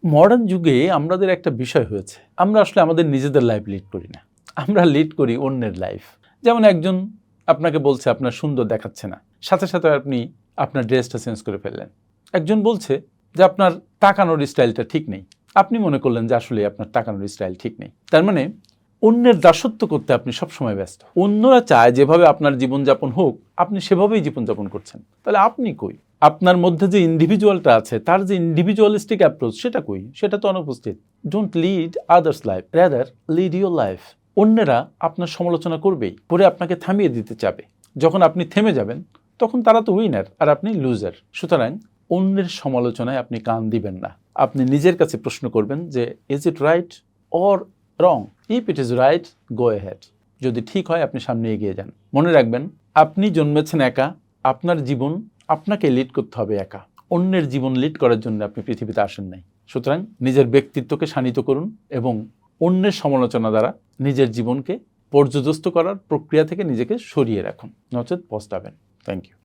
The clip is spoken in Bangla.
মডার্ন যুগে আমাদের একটা বিষয় হয়েছে, আমরা আসলে আমাদের নিজেদের লাইফ লিড করি না, আমরা লিড করি অন্যের লাইফ। যেমন একজন আপনাকে বলছে আপনার সুন্দর দেখাচ্ছে না, সাথে সাথে আপনি আপনার ড্রেসটা চেঞ্জ করে ফেললেন। একজন বলছে যে আপনার তাকানোর স্টাইলটা ঠিক নেই, আপনি মনে করলেন যে আসলে আপনার তাকানোর স্টাইল ঠিক নেই। তার মানে অন্যের দাসত্ব করতে আপনি সবসময় ব্যস্ত। অন্যরা চায় যেভাবে আপনার জীবনযাপন হোক, আপনি সেভাবেই জীবনযাপন করছেন। তাহলে আপনি কই? আপনার মধ্যে যে ইন্ডিভিজুয়ালটা আছে, তার যে ইন্ডিভিজুয়ালিস্টিক অ্যাপ্রোচ, সেটা কই? সেটা তো অনুপস্থিত। Don't lead others life, rather lead your life. অন্যেরা আপনার সমালোচনা করবেই, করে আপনাকে থামিয়ে দিতে চাবে। যখন আপনি থেমে যাবেন, তখন তারা তো উইনার আর আপনি লুজার। সুতরাং অন্যের সমালোচনায় আপনি কান দিবেন না। আপনি নিজের কাছে প্রশ্ন করবেন যে is it right or wrong? If it is right, go ahead. যদি ঠিক হয়, আপনি সামনে এগিয়ে যান। মনে রাখবেন, আপনি জন্মেছেন একা, আপনার জীবন আপনাকে লিড করতে হবে একা। অন্যের জীবন লিড করার জন্য আপনি পৃথিবীতে আসেন নাই। সুতরাং নিজের ব্যক্তিত্বকে শানিত করুন এবং অন্যের সমালোচনা দ্বারা নিজের জীবনকে পর্যদস্ত করার প্রক্রিয়া থেকে নিজেকে সরিয়ে রাখুন, নচেত পস্তাবেন। Thank you.